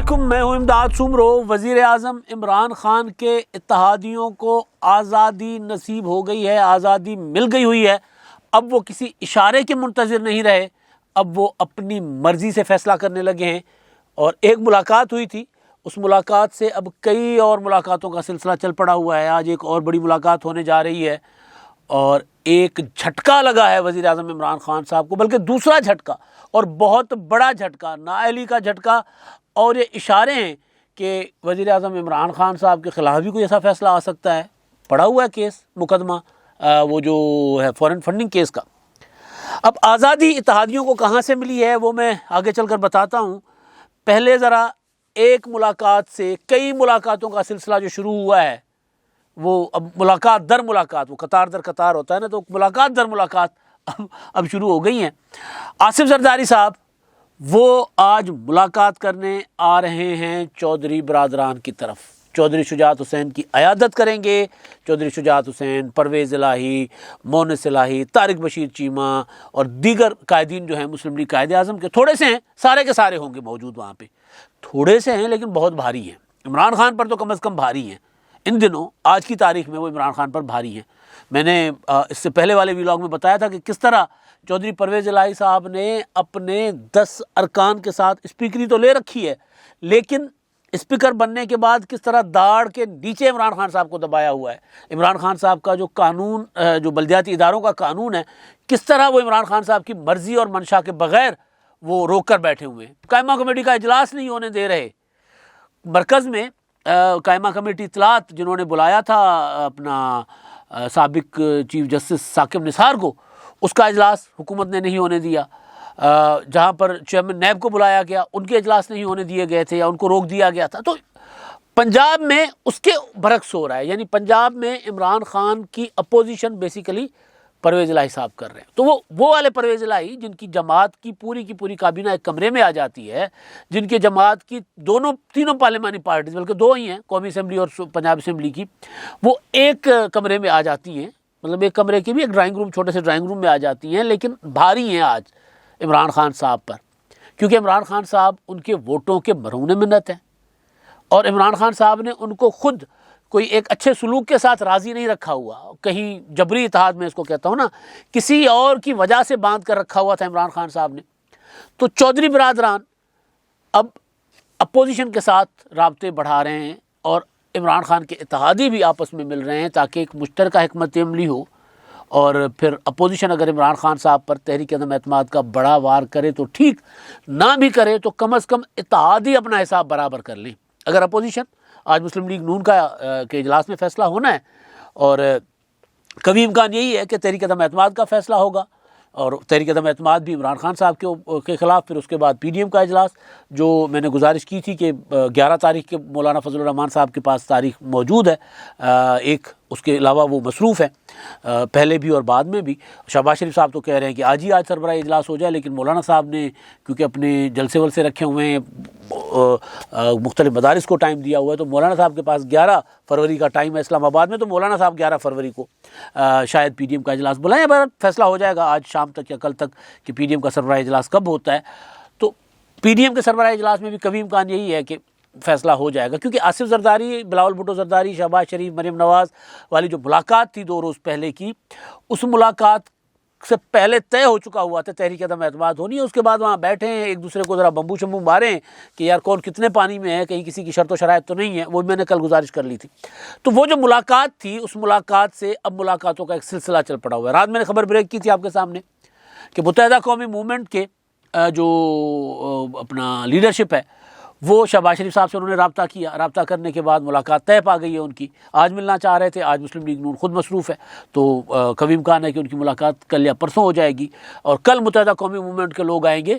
علیکم، میں ہوں امداد سومرو۔ وزیر اعظم عمران خان کے اتحادیوں کو آزادی نصیب ہو گئی ہے، آزادی مل گئی ہوئی ہے۔ اب وہ کسی اشارے کے منتظر نہیں رہے، اب وہ اپنی مرضی سے فیصلہ کرنے لگے ہیں۔ اور ایک ملاقات ہوئی تھی، اس ملاقات سے اب کئی اور ملاقاتوں کا سلسلہ چل پڑا ہوا ہے۔ آج ایک اور بڑی ملاقات ہونے جا رہی ہے اور ایک جھٹکا لگا ہے وزیر اعظم عمران خان صاحب کو، بلکہ دوسرا جھٹکا اور بہت بڑا جھٹکا، نااہلی کا جھٹکا۔ اور یہ اشارے ہیں کہ وزیر اعظم عمران خان صاحب کے خلاف بھی کوئی ایسا فیصلہ آ سکتا ہے۔ پڑا ہوا ہے کیس، مقدمہ وہ جو ہے فورن فنڈنگ کیس کا۔ اب آزادی اتحادیوں کو کہاں سے ملی ہے وہ میں آگے چل کر بتاتا ہوں۔ پہلے ذرا ایک ملاقات سے کئی ملاقاتوں کا سلسلہ جو شروع ہوا ہے، وہ اب ملاقات در ملاقات، وہ قطار در قطار ہوتا ہے نا، تو ملاقات در ملاقات اب شروع ہو گئی ہیں۔ آصف زرداری صاحب وہ آج ملاقات کرنے آ رہے ہیں چودھری برادران کی طرف۔ چودھری شجاعت حسین کی عیادت کریں گے۔ چودھری شجاعت حسین، پرویز الہی، مونس الہی، طارق بشیر چیمہ اور دیگر قائدین جو ہیں مسلم لیگ قائد اعظم کے، تھوڑے سے ہیں، سارے کے سارے ہوں گے موجود وہاں پہ۔ تھوڑے سے ہیں لیکن بہت بھاری ہیں، عمران خان پر تو کم از کم بھاری ہیں۔ ان دنوں آج کی تاریخ میں وہ عمران خان پر بھاری ہیں۔ میں نے اس سے پہلے والے ویلاگ میں بتایا تھا کہ کس طرح چودھری پرویز الہی صاحب نے اپنے 10 ارکان کے ساتھ اسپیکری تو لے رکھی ہے، لیکن اسپیکر بننے کے بعد کس طرح داڑھ کے نیچے عمران خان صاحب کو دبایا ہوا ہے۔ عمران خان صاحب کا جو قانون، جو بلدیاتی اداروں کا قانون ہے، کس طرح وہ عمران خان صاحب کی مرضی اور منشا کے بغیر وہ روک کر بیٹھے ہوئے ہیں۔ قائمہ کمیٹی کا اجلاس نہیں ہونے دے رہے۔ مرکز میں قائمہ کمیٹی اطلاعات جنہوں نے بلایا تھا اپنا سابق چیف جسٹس ثاقب نثار کو، اس کا اجلاس حکومت نے نہیں ہونے دیا۔ جہاں پر چیئرمین نیب کو بلایا گیا، ان کے اجلاس نہیں ہونے دیے گئے تھے یا ان کو روک دیا گیا تھا۔ تو پنجاب میں اس کے برعکس ہو رہا ہے، یعنی پنجاب میں عمران خان کی اپوزیشن بیسیکلی پرویز الہی صاحب کر رہے ہیں۔ تو وہ والے پرویز الہی جن کی جماعت کی پوری کابینہ ایک کمرے میں آ جاتی ہے، جن کے جماعت کی تینوں پارلیمانی پارٹیز، بلکہ دو ہی ہیں، قومی اسمبلی اور پنجاب اسمبلی کی، وہ ایک کمرے میں آ جاتی ہیں، مطلب ایک کمرے کی بھی ایک ڈرائنگ روم، چھوٹے سے ڈرائنگ روم میں آ جاتی ہیں، لیکن بھاری ہیں آج عمران خان صاحب پر، کیونکہ عمران خان صاحب ان کے ووٹوں کے مرہون منت ہیں، اور عمران خان صاحب نے ان کو خود کوئی ایک اچھے سلوک کے ساتھ راضی نہیں رکھا ہوا، کہیں جبری اتحاد میں اس کو کہتا ہوں نا، کسی اور کی وجہ سے باندھ کر رکھا ہوا تھا عمران خان صاحب نے۔ تو چودھری برادران اب اپوزیشن کے ساتھ رابطے بڑھا رہے ہیں اور عمران خان کے اتحادی بھی آپس میں مل رہے ہیں تاکہ ایک مشترکہ حکمت عملی ہو، اور پھر اپوزیشن اگر عمران خان صاحب پر تحریک عدم اعتماد کا بڑا وار کرے تو ٹھیک، نہ بھی کرے تو کم از کم اتحادی اپنا حساب برابر کر لیں۔ اگر اپوزیشن، آج مسلم لیگ نون کا کے اجلاس میں فیصلہ ہونا ہے، اور کبھی امکان یہی ہے کہ تحریک عدم اعتماد کا فیصلہ ہوگا، اور تحریک عدم اعتماد بھی عمران خان صاحب کے خلاف، پھر اس کے بعد پی ڈی ایم کا اجلاس، جو میں نے گزارش کی تھی کہ 11 تاریخ کے مولانا فضل الرحمان صاحب کے پاس تاریخ موجود ہے، ایک اس کے علاوہ وہ مصروف ہے پہلے بھی اور بعد میں بھی۔ شہباز شریف صاحب تو کہہ رہے ہیں کہ آج سربراہ اجلاس ہو جائے، لیکن مولانا صاحب نے کیونکہ اپنے جلسے ولسے رکھے ہوئے ہیں، مختلف مدارس کو ٹائم دیا ہوا ہے، تو مولانا صاحب کے پاس 11 فروری کا ٹائم ہے اسلام آباد میں، تو مولانا صاحب 11 فروری کو شاید پی ڈی ایم کا اجلاس بلائیں۔ اگر فیصلہ ہو جائے گا آج شام تک یا کل تک کہ پی ڈی ایم کا سربراہ اجلاس کب ہوتا ہے، تو پی ڈی ایم کے سربراہ اجلاس میں بھی کبھی امکان یہی ہے کہ فیصلہ ہو جائے گا، کیونکہ آصف زرداری، بلاول بھٹو زرداری، شہباز شریف، مریم نواز والی جو ملاقات تھی 2 روز پہلے کی، اس ملاقات سے پہلے طے ہو چکا ہوا تھا تحریک عدم اعتماد ہونی ہے۔ اس کے بعد وہاں بیٹھے ہیں، ایک دوسرے کو ذرا بمبو شمبو ماریں کہ یار کون کتنے پانی میں ہے، کہیں کسی کی شرط و شرائط تو نہیں ہے، وہ میں نے کل گزارش کر لی تھی۔ تو وہ جو ملاقات تھی، اس ملاقات سے اب ملاقاتوں کا ایک سلسلہ چل پڑا ہوا ہے۔ رات میں نے خبر بریک کی تھی آپ کے سامنے کہ متحدہ قومی موومنٹ کے جو اپنا لیڈرشپ ہے، وہ شہباز شریف صاحب سے انہوں نے رابطہ کیا، رابطہ کرنے کے بعد ملاقات طے پا گئی ہے ان کی۔ آج ملنا چاہ رہے تھے، آج مسلم لیگ نون خود مصروف ہے، تو کبھی امکان ہے کہ ان کی ملاقات کل یا پرسوں ہو جائے گی، اور کل متحدہ قومی موومنٹ کے لوگ آئیں گے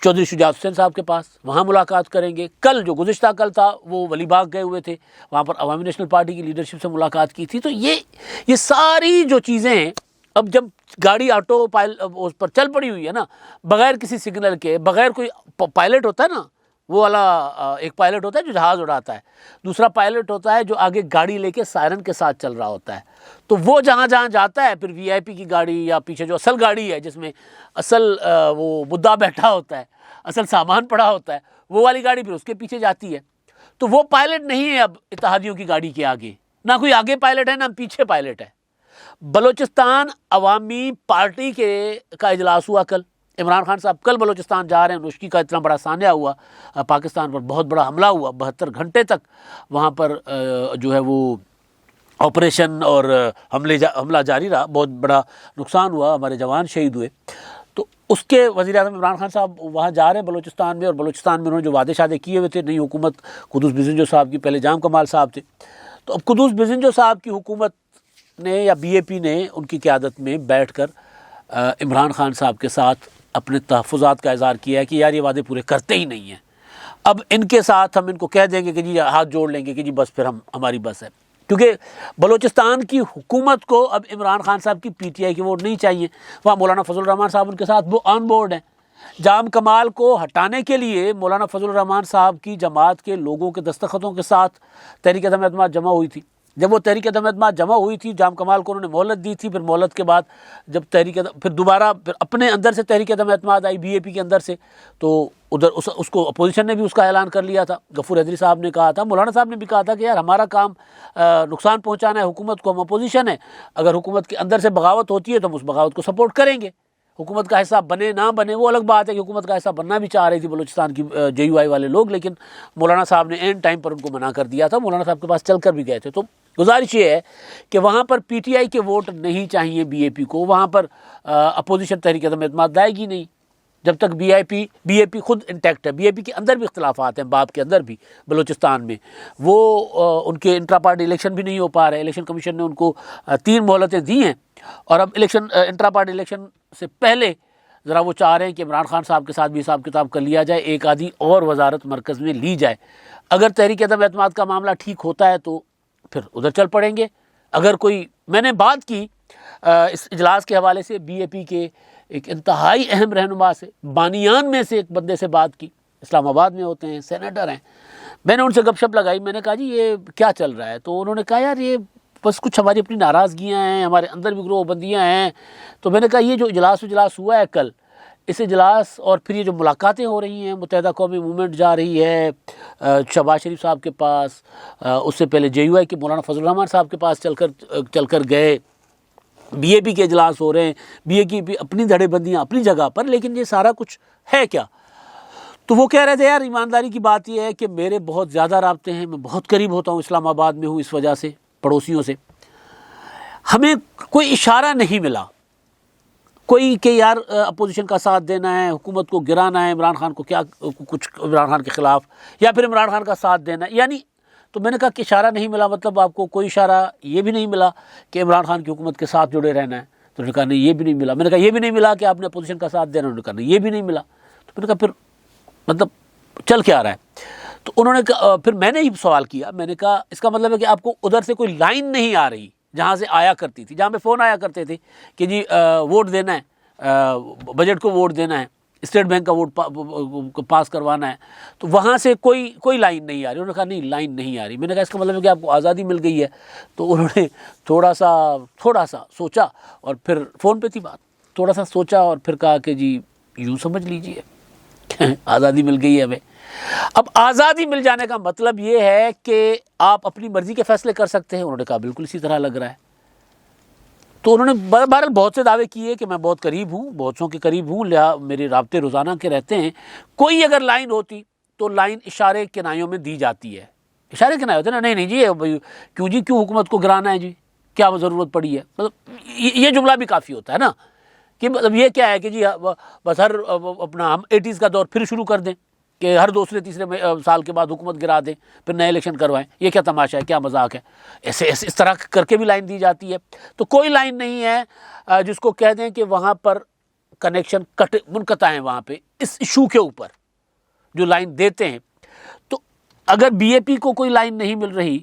چودھری شجاعت حسین صاحب کے پاس، وہاں ملاقات کریں گے۔ کل جو گزشتہ کل تھا وہ ولی باغ گئے ہوئے تھے، وہاں پر عوامی نیشنل پارٹی کی لیڈرشپ سے ملاقات کی تھی۔ تو یہ ساری جو چیزیں ہیں، اب جب گاڑی اس پر چل پڑی ہوئی ہے نا، بغیر کسی سگنل کے، بغیر کوئی پائلٹ ہوتا ہے نا، وہ والا ایک پائلٹ ہوتا ہے جو جہاز اڑاتا ہے، دوسرا پائلٹ ہوتا ہے جو آگے گاڑی لے کے سائرن کے ساتھ چل رہا ہوتا ہے. تو وہ جہاں جہاں جاتا ہے پھر وی آئی پی کی گاڑی یا پیچھے جو اصل گاڑی ہے جس میں اصل وہ مدعا بیٹھا ہوتا ہے، اصل سامان پڑا ہوتا ہے، وہ والی گاڑی پھر اس کے پیچھے جاتی ہے. تو وہ پائلٹ نہیں ہے اب اتحادیوں کی گاڑی کے آگے، نہ کوئی آگے پائلٹ ہے نہ پیچھے پائلٹ ہے. بلوچستان عوامی پارٹی کا اجلاس ہوا کل. عمران خان صاحب کل بلوچستان جا رہے ہیں. نوشکی کا اتنا بڑا سانحہ ہوا، پاکستان پر بہت بڑا حملہ ہوا، 72 گھنٹے تک وہاں پر جو ہے وہ آپریشن اور حملہ جاری رہا، بہت بڑا نقصان ہوا، ہمارے جوان شہید ہوئے. تو اس کے وزیر اعظم عمران خان صاحب وہاں جا رہے ہیں بلوچستان میں، اور بلوچستان میں انہوں نے جو وعدے شادے کیے ہوئے تھے نئی حکومت قدوس بزنجو صاحب کی، پہلے جام کمال صاحب تھے، تو اب قدوس بزنجو صاحب کی حکومت نے یا بی اے پی نے ان کی قیادت میں بیٹھ کر عمران خان صاحب کے ساتھ اپنے تحفظات کا اظہار کیا ہے کہ یار یہ وعدے پورے کرتے ہی نہیں ہیں، اب ان کے ساتھ ہم ان کو کہہ دیں گے کہ جی ہاتھ جوڑ لیں گے کہ جی بس پھر ہماری بس ہے. کیونکہ بلوچستان کی حکومت کو اب عمران خان صاحب کی پی ٹی آئی کی ووٹ نہیں چاہیے. وہاں مولانا فضل الرحمان صاحب ان کے ساتھ وہ آن بورڈ ہیں. جام کمال کو ہٹانے کے لیے مولانا فضل الرحمان صاحب کی جماعت کے لوگوں کے دستخطوں کے ساتھ تحریک عدم اعتماد جمع ہوئی تھی. جب وہ تحریک عدم اعتماد جمع ہوئی تھی، جام کمال کو انہوں نے مہلت دی تھی، پھر مہلت کے بعد جب پھر دوبارہ اپنے اندر سے تحریک عدم اعتماد آئی بی اے پی کے اندر سے، تو ادھر اس کو اپوزیشن نے بھی اس کا اعلان کر لیا تھا. غفور حیدری صاحب نے کہا تھا، مولانا صاحب نے بھی کہا تھا کہ یار ہمارا کام نقصان پہنچانا ہے حکومت کو، ہم اپوزیشن ہے، اگر حکومت کے اندر سے بغاوت ہوتی ہے تو ہم اس بغاوت کو سپورٹ کریں گے. حکومت کا حصہ بنے نہ بنے وہ الگ بات ہے کہ حکومت کا حصہ بننا بھی چاہ رہی تھی بلوچستان کی جے یو آئی والے لوگ، لیکن مولانا صاحب نے اینڈ ٹائم پر ان کو منع کر دیا تھا. مولانا صاحب کے پاس چل کر بھی گئے تھے. تو گزارش یہ ہے کہ وہاں پر پی ٹی آئی کے ووٹ نہیں چاہیے بی اے پی کو، وہاں پر اپوزیشن تحریک عدم اعتماد لائے گی نہیں جب تک بی اے پی خود انٹیکٹ ہے. بی اے پی کے اندر بھی اختلافات ہیں، باپ کے اندر بھی بلوچستان میں، وہ ان کے انٹرا پارٹی الیکشن بھی نہیں ہو پا رہے. الیکشن کمیشن نے ان کو 3 مہلتیں دی ہیں، اور اب انٹرا پارٹی الیکشن سے پہلے ذرا وہ چاہ رہے ہیں کہ عمران خان صاحب کے ساتھ بھی حساب کتاب کر لیا جائے، ایک آدھی اور وزارت مرکز میں لی جائے. اگر تحریک عدم اعتماد کا معاملہ ٹھیک ہوتا ہے تو پھر ادھر چل پڑیں گے. اگر کوئی، میں نے بات کی اس اجلاس کے حوالے سے بی اے پی کے ایک انتہائی اہم رہنما سے، بانیان میں سے ایک بندے سے بات کی، اسلام آباد میں ہوتے ہیں، سینیٹر ہیں. میں نے ان سے گپ شپ لگائی، میں نے کہا جی یہ کیا چل رہا ہے؟ تو انہوں نے کہا یار یہ بس کچھ ہماری اپنی ناراضگیاں ہیں، ہمارے اندر بھی گروہ بندیاں ہیں. تو میں نے کہا یہ جو اجلاس ہوا ہے کل، اس اجلاس اور پھر یہ جو ملاقاتیں ہو رہی ہیں، متحدہ قومی موومنٹ جا رہی ہے شہباز شریف صاحب کے پاس، اس سے پہلے جے یو آئی کے مولانا فضل الرحمان صاحب کے پاس چل کر گئے، بی اے پی کے اجلاس ہو رہے ہیں، بی اے پی اپنی دھڑے بندیاں اپنی جگہ پر، لیکن یہ سارا کچھ ہے کیا؟ تو وہ کہہ رہے تھے یار ایمانداری کی بات یہ ہے کہ میرے بہت زیادہ رابطے ہیں، میں بہت قریب ہوتا ہوں، اسلام آباد میں ہوں، اس وجہ سے پڑوسیوں سے ہمیں کوئی اشارہ نہیں ملا کوئی کہ یار اپوزیشن کا ساتھ دینا ہے، حکومت کو گرانا ہے، عمران خان کو کیا کچھ عمران خان کے خلاف، یا پھر عمران خان کا ساتھ دینا ہے. یعنی تو میں نے کہا کہ اشارہ نہیں ملا، مطلب آپ کو کوئی اشارہ یہ بھی نہیں ملا کہ عمران خان کی حکومت کے ساتھ جڑے رہنا ہے؟ تو انہوں نے کہا نہیں یہ بھی نہیں ملا. میں نے کہا یہ بھی نہیں ملا کہ آپ نے اپوزیشن کا ساتھ دینا؟ انہوں نے کہا نہیں یہ بھی نہیں ملا. تو میں نے کہا پھر مطلب چل کے آ رہا ہے؟ تو انہوں نے کہا، پھر میں نے ہی سوال کیا، میں نے کہا اس کا مطلب ہے کہ آپ کو ادھر سے کوئی لائن نہیں آ رہی جہاں سے آیا کرتی تھی، جہاں پہ فون آیا کرتے تھے کہ جی ووٹ دینا ہے، بجٹ کو ووٹ دینا ہے، اسٹیٹ بینک کا ووٹ پاس کروانا ہے، تو وہاں سے کوئی لائن نہیں آ رہی. انہوں نے کہا نہیں لائن نہیں آ رہی. میں نے کہا اس کا مطلب ہے کہ آپ کو آزادی مل گئی ہے. تو انہوں نے تھوڑا سا سوچا، اور پھر فون پہ تھی بات، تھوڑا سا سوچا اور پھر کہا کہ جی یوں سمجھ لیجیے آزادی مل گئی ہے ہمیں. اب آزادی مل جانے کا مطلب یہ ہے کہ آپ اپنی مرضی کے فیصلے کر سکتے ہیں. انہوں نے کہا بالکل اسی طرح لگ رہا ہے. تو انہوں نے بہرحال بہت سے دعوے کیے کہ میں بہت قریب ہوں، بہت سو کے قریب ہوں، میرے رابطے روزانہ کے رہتے ہیں. کوئی اگر لائن ہوتی تو لائن اشارے کنایوں میں دی جاتی ہے، اشارے کنائے ہوتے ہیں نا، نہیں جی کیوں حکومت کو گرانا ہے جی، کیا ضرورت پڑی ہے، مطلب یہ جملہ بھی کافی ہوتا ہے نا، کہ مطلب یہ کیا ہے کہ جی بس اپنا ہم 80s کا دور پھر شروع کر دیں کہ ہر دوسرے تیسرے سال کے بعد حکومت گرا دیں، پھر نئے الیکشن کروائیں. یہ کیا تماشا ہے، کیا مذاق ہے؟ ایسے اس طرح کر کے بھی لائن دی جاتی ہے. تو کوئی لائن نہیں ہے جس کو کہہ دیں کہ وہاں پر کنیکشن منقطع ہیں وہاں پہ اس ایشو کے اوپر جو لائن دیتے ہیں. تو اگر بی اے پی کو کوئی لائن نہیں مل رہی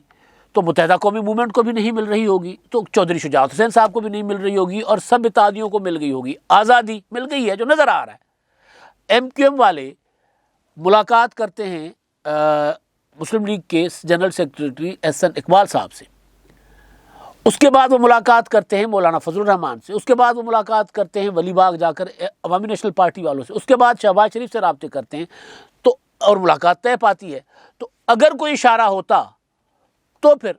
تو متحدہ قومی موومنٹ کو بھی نہیں مل رہی ہوگی، تو چودھری شجاعت حسین صاحب کو بھی نہیں مل رہی ہوگی، اور سب اتحادیوں کو مل گئی ہوگی. آزادی مل گئی ہے جو نظر آ رہا ہے. ایم کیو ایم والے ملاقات کرتے ہیں مسلم لیگ کے جنرل سیکرٹری احسن اقبال صاحب سے، اس کے بعد وہ ملاقات کرتے ہیں مولانا فضل الرحمان سے، اس کے بعد وہ ملاقات کرتے ہیں ولی باغ جا کر عوامی نیشنل پارٹی والوں سے، اس کے بعد شہباز شریف سے رابطے کرتے ہیں، تو اور ملاقات طے پاتی ہے۔ تو اگر کوئی اشارہ ہوتا تو پھر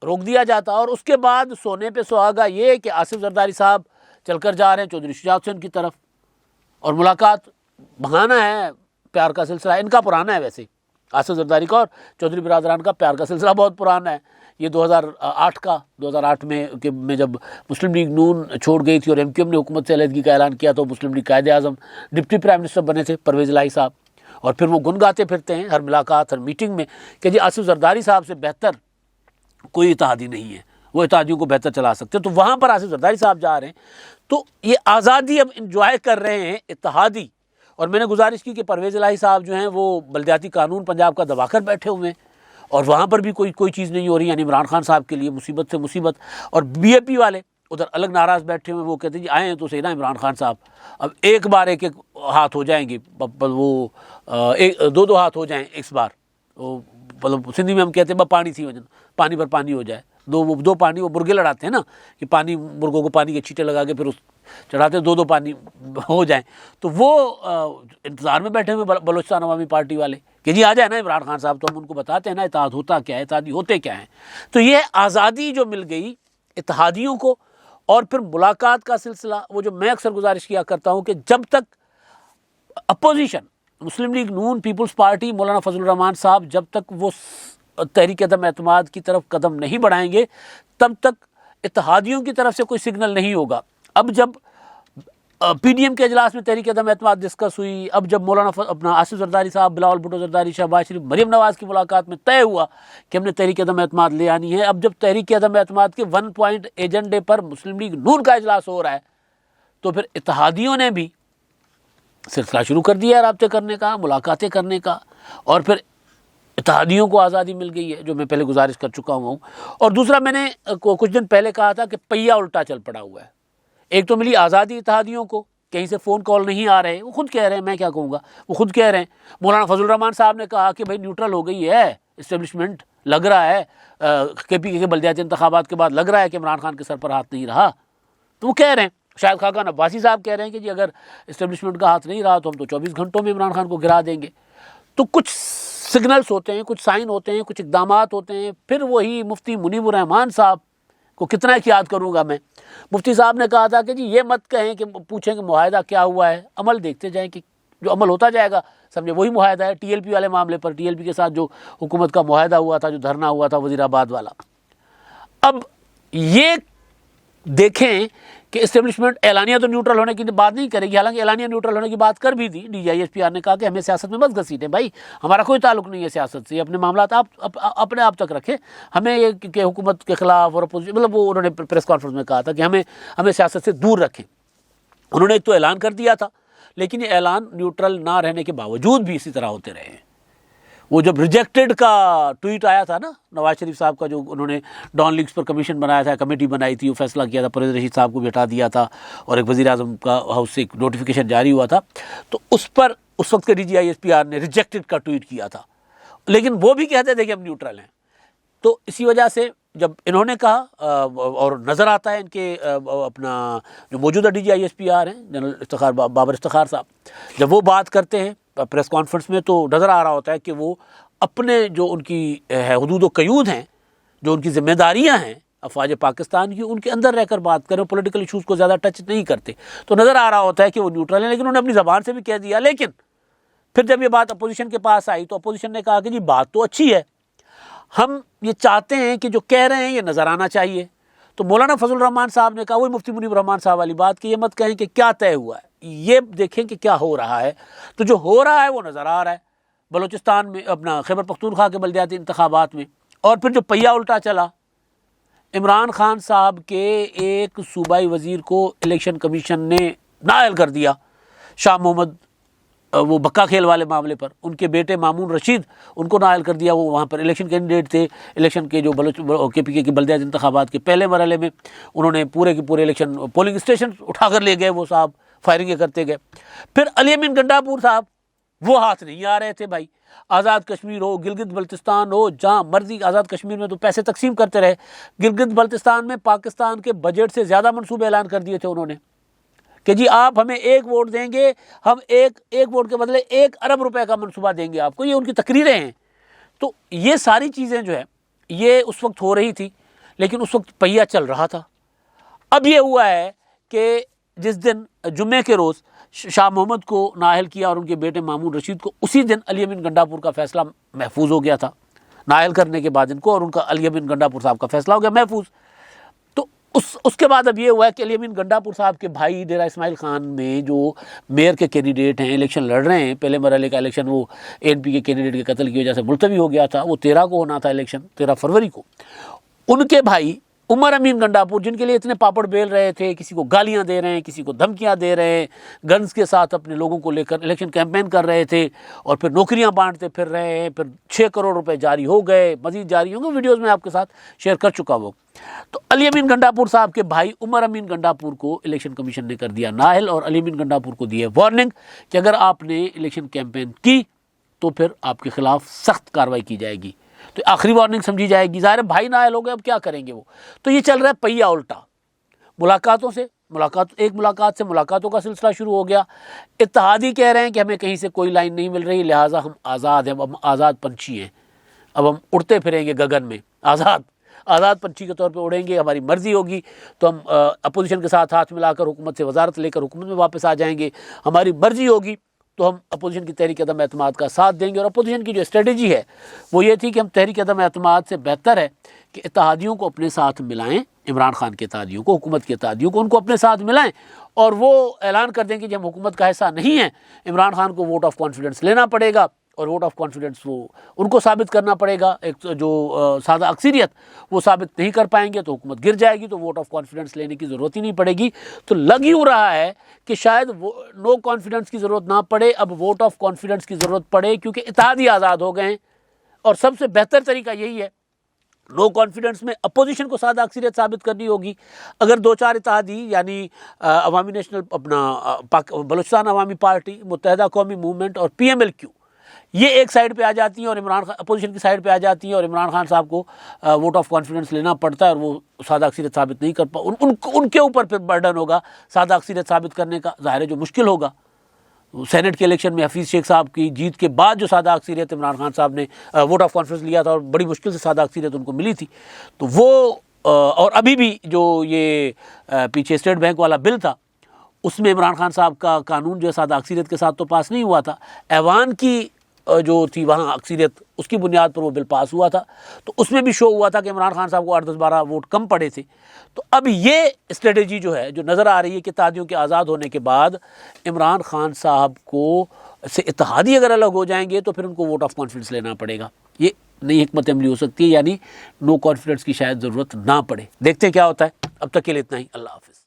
روک دیا جاتا، اور اس کے بعد سونے پہ سہاگا یہ کہ آصف زرداری صاحب چل کر جا رہے ہیں چودھری شجاعت حسین کی طرف، اور ملاقات بہانا ہے، پیار کا سلسلہ ان کا پرانا ہے، ویسے آصف زرداری کا اور چودھری برادران کا پیار کا سلسلہ بہت پرانا ہے، یہ 2008 میں جب مسلم لیگ نون چھوڑ گئی تھی اور ایم کیو ایم نے حکومت سے علیحدگی کا اعلان کیا تو مسلم league Quaid Azam deputy prime minister بنے تھے پرویز الہی صاحب، اور پھر وہ گنگاتے پھرتے ہیں ہر ملاقات ہر میٹنگ میں کہ جی آصف زرداری صاحب سے بہتر کوئی اتحادی نہیں ہے، وہ اتحادیوں کو بہتر چلا سکتے، تو وہاں پر آصف زرداری صاحب جا رہے ہیں، تو یہ آزادی اب انجوائے کر رہے ہیں اتحادی۔ اور میں نے گزارش کی کہ پرویز الہی صاحب جو ہیں وہ بلدیاتی قانون پنجاب کا دبا کر بیٹھے ہوئے ہیں، اور وہاں پر بھی کوئی چیز نہیں ہو رہی، یعنی عمران خان صاحب کے لیے مصیبت سے مصیبت، اور بی اے پی والے ادھر الگ ناراض بیٹھے ہوئے، وہ کہتے ہیں جی آئے ہیں تو صحیح نا عمران خان صاحب، اب ایک بار ایک ہاتھ ہو جائیں گے، وہ دو ہاتھ ہو جائیں اس بار، مطلب سندھی میں ہم کہتے ہیں پانی تھی وجن، پانی پر پانی ہو جائے، دو پانی، وہ مرغے لڑاتے ہیں نا کہ پانی، مرغوں کو پانی کے چھینٹے لگا کے پھر اس چڑھاتے دو پانی ہو جائیں، تو وہ انتظار میں بیٹھے ہوئے بلوچستان عوامی پارٹی والے کہ جی آ جائے نا عمران خان صاحب، تو ہم ان کو بتاتے ہیں نا اتحاد ہوتا کیا ہے، اتحادی ہوتے کیا ہیں۔ تو یہ آزادی جو مل گئی اتحادیوں کو، اور پھر ملاقات کا سلسلہ، وہ جو میں اکثر گزارش کیا کرتا ہوں کہ جب تک اپوزیشن مسلم لیگ نون پیپلز پارٹی مولانا فضل الرحمان صاحب جب تک وہ تحریک عدم اعتماد کی طرف قدم نہیں بڑھائیں گے تب تک اتحادیوں کی طرف سے کوئی سگنل نہیں ہوگا۔ اب جب پی ڈی ایم کے اجلاس میں تحریک عدم اعتماد ڈسکس ہوئی، اب جب مولانا اپنا آصف زرداری صاحب، بلاول بھٹو زرداری، شہباز شریف، مریم نواز کی ملاقات میں طے ہوا کہ ہم نے تحریک عدم اعتماد لے آنی ہے، اب جب تحریک عدم اعتماد کے 1 پوائنٹ ایجنڈے پر مسلم لیگ نون کا اجلاس ہو رہا ہے تو پھر اتحادیوں نے بھی سلسلہ شروع کر دیا ہے رابطے کرنے کا، ملاقاتیں کرنے کا، اور پھر اتحادیوں کو آزادی مل گئی ہے جو میں پہلے گزارش کر چکا ہوں۔ اور دوسرا میں نے کچھ دن پہلے کہا تھا کہ پہیا الٹا چل پڑا ہوا ہے، ایک تو ملی آزادی اتحادیوں کو، کہیں سے فون کال نہیں آ رہے، وہ خود کہہ رہے ہیں، میں کیا کہوں گا، وہ خود کہہ رہے ہیں۔ مولانا فضل الرحمان صاحب نے کہا کہ بھائی نیوٹرل ہو گئی ہے اسٹیبلشمنٹ، لگ رہا ہے کے پی کے بلدیاتی انتخابات کے بعد لگ رہا ہے کہ عمران خان کے سر پر ہاتھ نہیں رہا، تو وہ کہہ رہے ہیں۔ شاید خاقان عباسی صاحب کہہ رہے ہیں کہ جی اگر اسٹیبلشمنٹ کا ہاتھ نہیں رہا تو ہم تو 24 گھنٹوں میں عمران خان کو گرا دیں گے۔ تو کچھ سگنلز ہوتے ہیں، کچھ سائن ہوتے ہیں، کچھ اقدامات ہوتے ہیں۔ پھر وہی مفتی منیب الرحمان صاحب کو کتنا یاد کروں گا میں، مفتی صاحب نے کہا تھا کہ جی یہ مت کہیں کہ پوچھیں کہ معاہدہ کیا ہوا ہے، عمل دیکھتے جائیں کہ جو عمل ہوتا جائے گا سمجھے وہی معاہدہ ہے۔ ٹی ایل پی والے معاملے پر ٹی ایل پی کے ساتھ جو حکومت کا معاہدہ ہوا تھا، جو دھرنا ہوا تھا وزیر آباد والا، اب یہ دیکھیں کہ اسٹیبلشمنٹ اعلانیہ تو نیوٹرل ہونے کی بات نہیں کرے گی، حالانکہ اعلانیہ نیوٹرل ہونے کی بات کر بھی دی۔ D G I S P R نے کہا کہ ہمیں سیاست میں مت گھسیٹیں بھائی، ہمارا کوئی تعلق نہیں ہے سیاست سے، اپنے معاملات آپ اپنے آپ تک رکھیں، ہمیں یہ کہ حکومت کے خلاف اور اپوزیشن، مطلب وہ انہوں نے پریس کانفرنس میں کہا تھا کہ ہمیں سیاست سے دور رکھیں۔ انہوں نے ایک تو اعلان کر دیا تھا، لیکن یہ اعلان نیوٹرل نہ رہنے کے باوجود بھی اسی طرح ہوتے رہے ہیں۔ وہ جب ریجیکٹڈ کا ٹویٹ آیا تھا نا نواز شریف صاحب کا، جو انہوں نے ڈان لیگز پر کمیشن بنایا تھا، کمیٹی بنائی تھی، وہ فیصلہ کیا تھا، پرویز رشید صاحب کو بھی ہٹا دیا تھا، اور ایک وزیر اعظم کا ہاؤس سے ایک نوٹیفیکیشن جاری ہوا تھا، تو اس پر اس وقت کے D G I S P R نے ریجیکٹڈ کا ٹویٹ کیا تھا، لیکن وہ بھی کہتے تھے کہ ہم نیوٹرل ہیں۔ تو اسی وجہ سے جب انہوں نے کہا، اور نظر آتا ہے ان کے اپنا جو موجودہ D G I S P R ہیں جنرل افتخار بابر افتخار صاحب، جب وہ بات کرتے ہیں پریس کانفرنس میں تو نظر آ رہا ہوتا ہے کہ وہ اپنے جو ان کی حدود و قیود ہیں، جو ان کی ذمہ داریاں ہیں افواج پاکستان کی، ان کے اندر رہ کر بات کریں، پولیٹیکل ایشوز کو زیادہ ٹچ نہیں کرتے، تو نظر آ رہا ہوتا ہے کہ وہ نیوٹرل ہیں۔ لیکن انہوں نے اپنی زبان سے بھی کہہ دیا، لیکن پھر جب یہ بات اپوزیشن کے پاس آئی تو اپوزیشن نے کہا کہ جی بات تو اچھی ہے، ہم یہ چاہتے ہیں کہ جو کہہ رہے ہیں یہ نظر آنا چاہیے۔ تو مولانا فضل الرحمان صاحب نے کہا، وہی مفتی منیب الرحمان صاحب والی بات کہ یہ مت کہیں کہ کیا طے ہوا ہے، یہ دیکھیں کہ کیا ہو رہا ہے۔ تو جو ہو رہا ہے وہ نظر آ رہا ہے بلوچستان میں، اپنا خیبر پختونخوا کے بلدیاتی انتخابات میں۔ اور پھر جو پہیا الٹا چلا، عمران خان صاحب کے ایک صوبائی وزیر کو الیکشن کمیشن نے نائل کر دیا، شاہ محمد، وہ بکا کھیل والے معاملے پر، ان کے بیٹے مامون رشید ان کو نائل کر دیا، وہ وہاں پر الیکشن کینڈیڈیٹ تھے، الیکشن کے جو کے پی کے بلدیاتی انتخابات کے پہلے مرحلے میں انہوں نے پورے کے پورے الیکشن پولنگ اسٹیشن اٹھا کر لے گئے، وہ صاحب فائرنگیں کرتے گئے۔ پھر علی امین گنڈا پور صاحب وہ ہاتھ نہیں آ رہے تھے بھائی. آزاد کشمیر ہو، گلگت بلتستان ہو، جہاں مرضی. آزاد کشمیر میں تو پیسے تقسیم کرتے رہے. گلگت بلتستان میں پاکستان کے بجٹ سے زیادہ منصوبے اعلان کر دیے تھے انہوں نے کہ جی آپ ہمیں 1 ووٹ دیں گے، ہم ایک ووٹ کے بدلے 1 ارب روپے کا منصوبہ دیں گے آپ کو. یہ ان کی تقریریں ہیں. تو یہ ساری چیزیں جو ہے یہ اس وقت ہو رہی تھی، لیکن اس وقت پہیہ چل رہا تھا. اب یہ ہوا ہے کہ جس دن جمعے کے روز شاہ محمد کو نااہل کیا اور ان کے بیٹے مامون رشید کو، اسی دن علی امین گنڈا پور کا فیصلہ محفوظ ہو گیا تھا. نااہل کرنے کے بعد ان کو، اور ان کا علی امین گنڈا پور صاحب کا فیصلہ ہو گیا محفوظ. تو اس کے بعد اب یہ ہوا ہے کہ علی امین گنڈا پور صاحب کے بھائی ڈیرہ اسماعیل خان میں جو میئر کے کینڈیڈیٹ ہیں، الیکشن لڑ رہے ہیں. پہلے مرحلے کا الیکشن وہ ANP کے کینڈیڈیٹ کے قتل کی وجہ سے ملتوی ہو گیا تھا. وہ 13 کو ہونا تھا الیکشن، 13 فروری کو. ان کے بھائی عمر امین گنڈا پور، جن کے لیے اتنے پاپڑ بیل رہے تھے، کسی کو گالیاں دے رہے ہیں، کسی کو دھمکیاں دے رہے ہیں، گنز کے ساتھ اپنے لوگوں کو لے کر الیکشن کیمپین کر رہے تھے، اور پھر نوکریاں بانٹتے پھر رہے ہیں. پھر 6 کروڑ روپے جاری ہو گئے، مزید جاری ہوں گے. ویڈیوز میں آپ کے ساتھ شیئر کر چکا وہ. تو علی امین گنڈا پور صاحب کے بھائی عمر امین گنڈا پور کو الیکشن کمیشن نے کر دیا نااہل، اور علی امین گنڈا پور کو دی ہے وارننگ کہ اگر آپ نے الیکشن کیمپین کی تو پھر آپ کے خلاف سخت کارروائی کی جائے گی. تو آخری وارننگ سمجھی جائے گی. ظاہر ہے بھائی نااہل ہو گئے، اب کیا کریں گے وہ. تو یہ چل رہا ہے پہیہ الٹا. ملاقاتوں سے ایک ملاقات سے ملاقاتوں کا سلسلہ شروع ہو گیا. اتحادی کہہ رہے ہیں کہ ہمیں کہیں سے کوئی لائن نہیں مل رہی، لہٰذا ہم آزاد ہیں، ہم آزاد پنچھی ہیں، اب ہم اڑتے پھریں گے گگن میں، آزاد پنچھی کے طور پہ اڑیں گے. ہماری مرضی ہوگی تو ہم اپوزیشن کے ساتھ ہاتھ ملا کر حکومت سے وزارت لے کر حکومت میں واپس آ جائیں گے. ہماری مرضی ہوگی تو ہم اپوزیشن کی تحریک عدم اعتماد کا ساتھ دیں گے. اور اپوزیشن کی جو اسٹریٹجی ہے وہ یہ تھی کہ ہم تحریک عدم اعتماد سے بہتر ہے کہ اتحادیوں کو اپنے ساتھ ملائیں، عمران خان کے اتحادیوں کو، حکومت کے اتحادیوں کو، ان کو اپنے ساتھ ملائیں، اور وہ اعلان کر دیں کہ جب ہم حکومت کا حصہ نہیں ہیں، عمران خان کو ووٹ آف کانفیڈنس لینا پڑے گا. اور ووٹ آف کانفیڈنس وہ ان کو ثابت کرنا پڑے گا. ایک جو سادہ اکثریت وہ ثابت نہیں کر پائیں گے تو حکومت گر جائے گی، تو ووٹ آف کانفیڈنس لینے کی ضرورت ہی نہیں پڑے گی. تو لگ یوں رہا ہے کہ شاید نو کانفیڈنس کی ضرورت نہ پڑے، اب ووٹ آف کانفیڈنس کی ضرورت پڑے، کیونکہ اتحادی آزاد ہو گئے ہیں. اور سب سے بہتر طریقہ یہی ہے. نو کانفیڈنس میں اپوزیشن کو سادہ اکثریت ثابت کرنی ہوگی. اگر 2-4 اتحادی یعنی عوامی نیشنل بلوچستان عوامی پارٹی، متحدہ قومی موومنٹ اور PMLQ یہ ایک سائیڈ پہ آ جاتی ہیں اور عمران خان اپوزیشن کی سائیڈ پہ آ جاتی ہیں، اور عمران خان صاحب کو ووٹ آف کانفیڈنس لینا پڑتا ہے، اور وہ سادہ اکثریت ثابت نہیں کر ان کے اوپر پھر برڈن ہوگا سادہ اکثریت ثابت کرنے کا. ظاہر ہے جو مشکل ہوگا. سینٹ کے الیکشن میں حفیظ شیخ صاحب کی جیت کے بعد جو سادہ اکثریت عمران خان صاحب نے ووٹ آف کانفیڈنس لیا تھا، اور بڑی مشکل سے سادہ اکثریت ان کو ملی تھی، تو وہ اور ابھی بھی جو یہ پیچھے اسٹیٹ بینک والا بل تھا، اس میں عمران خان صاحب کا قانون جو ہے سادہ اکثریت کے ساتھ تو پاس نہیں ہوا تھا. ایوان کی جو تھی وہاں اکثریت، اس کی بنیاد پر وہ بل پاس ہوا تھا. تو اس میں بھی شو ہوا تھا کہ عمران خان صاحب کو 8-10-12 ووٹ کم پڑے تھے. تو اب یہ اسٹریٹجی جو ہے جو نظر آ رہی ہے کہ اتحادیوں کے آزاد ہونے کے بعد عمران خان صاحب کو سے اتحادی اگر الگ ہو جائیں گے تو پھر ان کو ووٹ آف کانفیڈنس لینا پڑے گا. یہ نئی حکمت عملی ہو سکتی ہے، یعنی نو کانفیڈنس کی شاید ضرورت نہ پڑے. دیکھتے ہیں کیا ہوتا ہے. اب تک کے لیے اتنا ہی. اللہ حافظ.